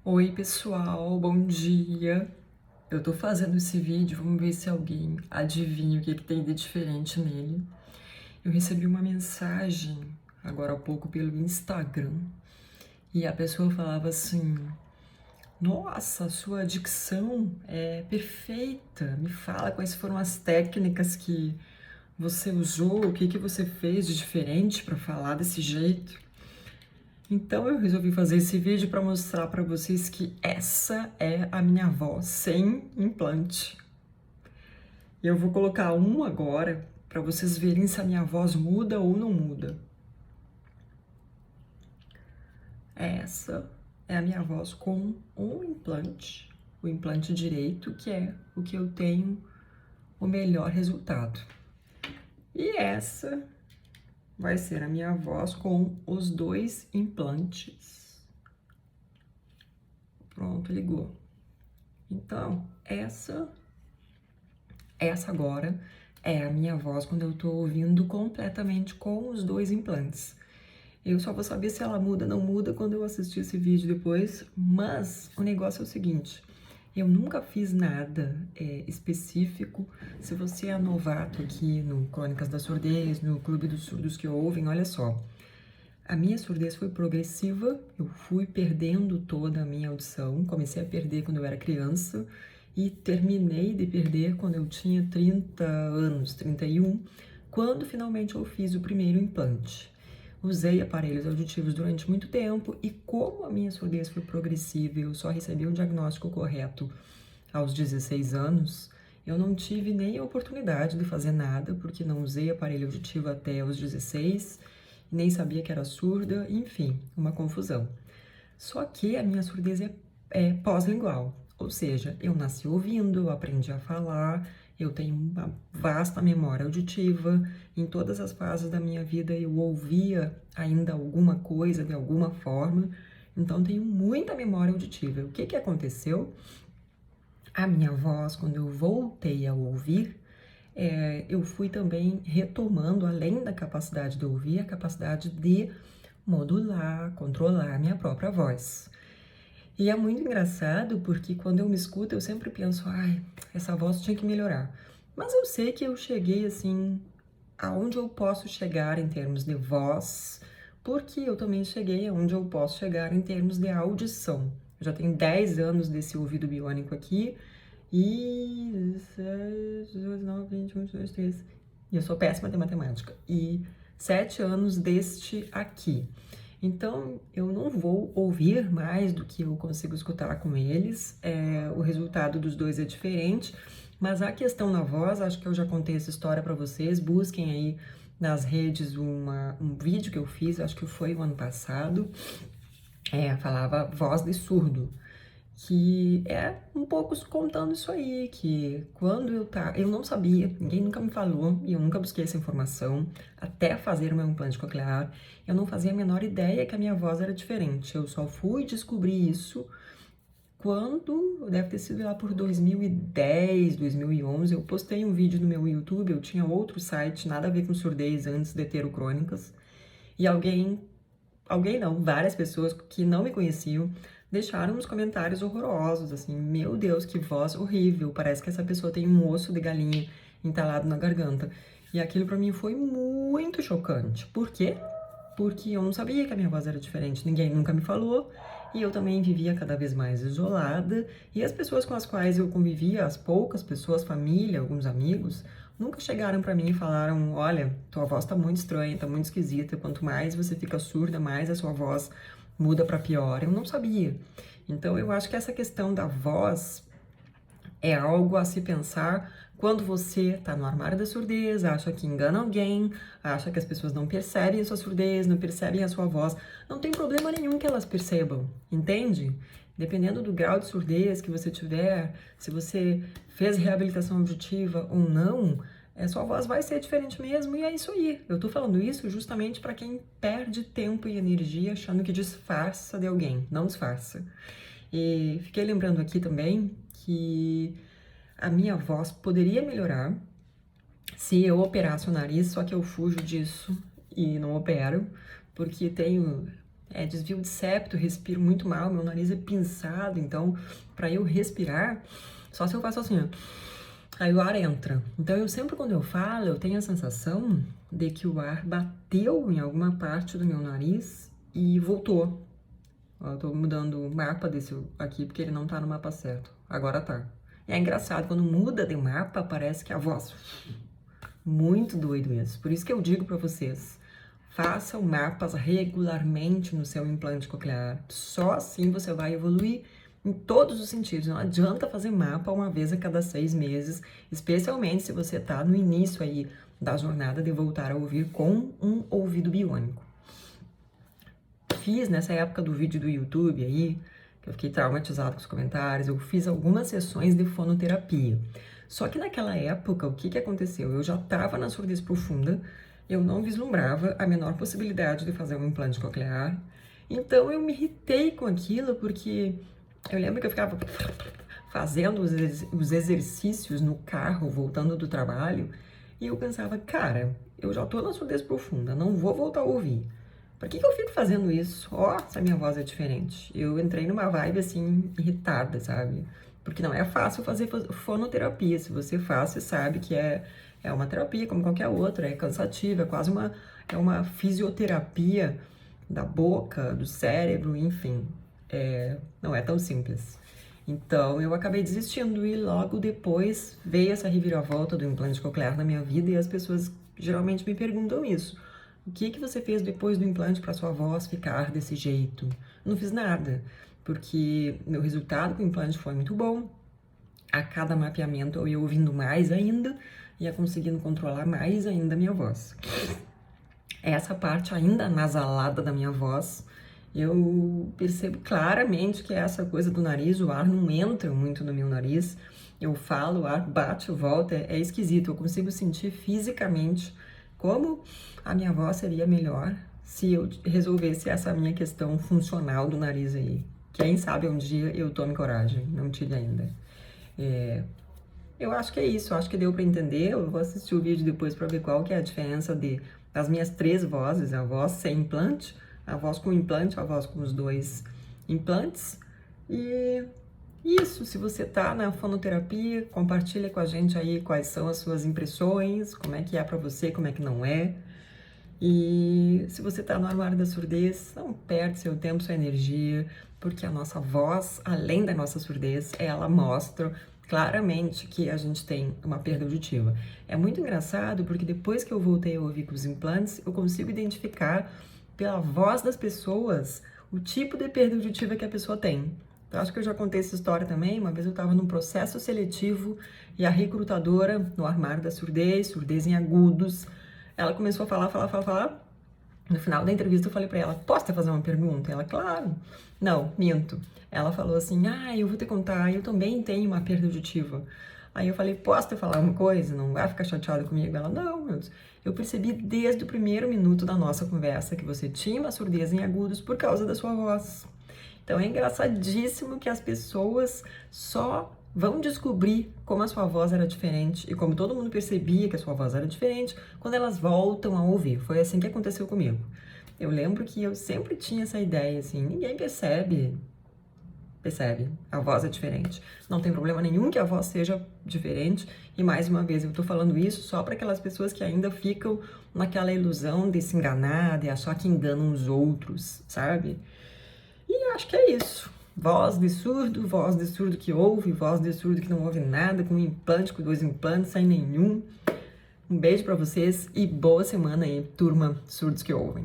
Oi, pessoal, bom dia. Eu tô fazendo esse vídeo, vamos ver se alguém adivinha o que tem de diferente nele. Eu recebi uma mensagem agora há pouco pelo Instagram e a pessoa falava assim: Nossa, sua dicção é perfeita. Me fala quais foram as técnicas que você usou, o que você fez de diferente para falar desse jeito. Então eu resolvi fazer esse vídeo para mostrar para vocês que essa é a minha voz sem implante. Eu vou colocar um agora para vocês verem se a minha voz muda ou não muda. Essa é a minha voz com um implante, o implante direito, que é o que eu tenho o melhor resultado. E essa vai ser a minha voz com os dois implantes. Pronto, ligou. Então, essa agora é a minha voz quando eu tô ouvindo completamente com os dois implantes. Eu só vou saber se ela muda ou não muda quando eu assistir esse vídeo depois, mas o negócio é o seguinte, eu nunca fiz nada específico. Se você é novato aqui no Crônicas da Surdez, no Clube dos Surdos que Ouvem, olha só. A minha surdez foi progressiva, eu fui perdendo toda a minha audição, comecei a perder quando eu era criança e terminei de perder quando eu tinha 30 anos, 31, quando finalmente eu fiz o primeiro implante. Usei aparelhos auditivos durante muito tempo e como a minha surdez foi progressiva e eu só recebi um diagnóstico correto aos 16 anos, eu não tive nem a oportunidade de fazer nada, porque não usei aparelho auditivo até os 16, nem sabia que era surda, enfim, uma confusão. Só que a minha surdez é pós-lingual, ou seja, eu nasci ouvindo, eu aprendi a falar, eu tenho uma vasta memória auditiva, em todas as fases da minha vida eu ouvia ainda alguma coisa de alguma forma, então tenho muita memória auditiva. O que aconteceu? A minha voz, quando eu voltei a ouvir, eu fui também retomando, além da capacidade de ouvir, a capacidade de modular, controlar a minha própria voz. E é muito engraçado porque quando eu me escuto, eu sempre penso, ai, essa voz tinha que melhorar. Mas eu sei que eu cheguei assim, aonde eu posso chegar em termos de voz, porque eu também cheguei aonde eu posso chegar em termos de audição. Eu já tenho 10 anos desse ouvido biônico aqui, e 17, 18, 19, 20, 21, 22, 23. E eu sou péssima de matemática. E 7 anos deste aqui. Então, eu não vou ouvir mais do que eu consigo escutar com eles. O resultado dos dois é diferente. Mas a questão na voz, acho que eu já contei essa história para vocês. Busquem aí nas redes um vídeo que eu fiz, acho que foi o ano passado. Falava voz de surdo, que é um pouco contando isso aí, que quando eu não sabia, ninguém nunca me falou, e eu nunca busquei essa informação, até fazer o meu implante coclear, eu não fazia a menor ideia que a minha voz era diferente, eu só fui descobrir isso quando, deve ter sido lá por 2010, 2011, eu postei um vídeo no meu YouTube, eu tinha outro site, nada a ver com surdez, antes de ter o Crônicas, e várias pessoas que não me conheciam, deixaram uns comentários horrorosos, assim, meu Deus, que voz horrível, parece que essa pessoa tem um osso de galinha entalado na garganta. E aquilo pra mim foi muito chocante. Por quê? Porque eu não sabia que a minha voz era diferente, ninguém nunca me falou, e eu também vivia cada vez mais isolada, e as pessoas com as quais eu convivia, as poucas pessoas, família, alguns amigos, nunca chegaram pra mim e falaram, olha, tua voz tá muito estranha, tá muito esquisita, quanto mais você fica surda, mais a sua voz muda pra pior. Eu não sabia. Então eu acho que essa questão da voz é algo a se pensar quando você está no armário da surdez, acha que engana alguém, acha que as pessoas não percebem a sua surdez, não percebem a sua voz. Não tem problema nenhum que elas percebam, entende? Dependendo do grau de surdez que você tiver, se você fez reabilitação auditiva ou não, a sua voz vai ser diferente mesmo, e é isso aí. Eu tô falando isso justamente para quem perde tempo e energia achando que disfarça de alguém. Não disfarça. E fiquei lembrando aqui também que a minha voz poderia melhorar se eu operasse o nariz, só que eu fujo disso e não opero, porque tenho desvio de septo, respiro muito mal, meu nariz é pinçado, então para eu respirar, só se eu faço assim, ó, aí o ar entra. Então eu sempre quando eu falo, eu tenho a sensação de que o ar bateu em alguma parte do meu nariz e voltou. Ó, eu tô mudando o mapa desse aqui porque ele não tá no mapa certo. Agora tá. E é engraçado, quando muda de mapa, parece que a voz... Muito doido isso. Por isso que eu digo para vocês, façam mapas regularmente no seu implante coclear. Só assim você vai evoluir em todos os sentidos. Não adianta fazer mapa uma vez a cada 6 meses, especialmente se você tá no início aí da jornada de voltar a ouvir com um ouvido biônico. Fiz nessa época do vídeo do YouTube aí, que eu fiquei traumatizado com os comentários, eu fiz algumas sessões de fonoterapia. Só que naquela época, o que aconteceu? Eu já estava na surdez profunda, eu não vislumbrava a menor possibilidade de fazer um implante coclear, então eu me irritei com aquilo, porque eu lembro que eu ficava fazendo os exercícios no carro, voltando do trabalho, e eu pensava, cara, eu já tô na surdez profunda, não vou voltar a ouvir. Por que eu fico fazendo isso? Ó, se a minha voz é diferente. Eu entrei numa vibe, assim, irritada, sabe? Porque não é fácil fazer fonoterapia. Se você faz, você sabe que é uma terapia como qualquer outra, é cansativa, é quase uma fisioterapia da boca, do cérebro, enfim. Não é tão simples. Então, eu acabei desistindo e logo depois veio essa reviravolta do implante coclear na minha vida e as pessoas geralmente me perguntam isso. O que você fez depois do implante para sua voz ficar desse jeito? Não fiz nada, porque meu resultado com o implante foi muito bom. A cada mapeamento eu ia ouvindo mais ainda, ia conseguindo controlar mais ainda a minha voz. Essa parte ainda nasalada da minha voz, eu percebo claramente que é essa coisa do nariz, o ar não entra muito no meu nariz. Eu falo, o ar bate, volta, é esquisito. Eu consigo sentir fisicamente como a minha voz seria melhor se eu resolvesse essa minha questão funcional do nariz aí. Quem sabe um dia eu tome coragem, não tive ainda. Eu acho que é isso, eu acho que deu para entender. Eu vou assistir o vídeo depois para ver qual que é a diferença das minhas 3 vozes, a voz sem implante, a voz com implante, a voz com os 2 implantes. E isso, se você tá na fonoterapia, compartilha com a gente aí quais são as suas impressões, como é que é para você, como é que não é. E se você tá no armário da surdez, não perde seu tempo, sua energia, porque a nossa voz, além da nossa surdez, ela mostra claramente que a gente tem uma perda auditiva. É muito engraçado porque depois que eu voltei a ouvir com os implantes, eu consigo identificar pela voz das pessoas o tipo de perda auditiva que a pessoa tem. Eu acho que eu já contei essa história também. Uma vez eu estava num processo seletivo e a recrutadora, no armário da surdez em agudos, ela começou a falar. No final da entrevista eu falei pra ela, posso te fazer uma pergunta? Ela, claro. Não, minto. Ela falou assim, eu vou te contar, eu também tenho uma perda auditiva. Aí eu falei, posso te falar uma coisa? Não vai ficar chateada comigo? Ela, não, meu Deus. Eu percebi desde o primeiro minuto da nossa conversa que você tinha uma surdez em agudos por causa da sua voz. Então é engraçadíssimo que as pessoas só vão descobrir como a sua voz era diferente e como todo mundo percebia que a sua voz era diferente quando elas voltam a ouvir. Foi assim que aconteceu comigo. Eu lembro que eu sempre tinha essa ideia, assim, ninguém percebe, a voz é diferente. Não tem problema nenhum que a voz seja diferente. E mais uma vez, eu tô falando isso só para aquelas pessoas que ainda ficam naquela ilusão de se enganar, de achar que enganam os outros, sabe? E acho que é isso. Voz de surdo que ouve, voz de surdo que não ouve nada, com um implante, com 2 implantes, sem nenhum. Um beijo pra vocês e boa semana aí, turma surdos que ouvem.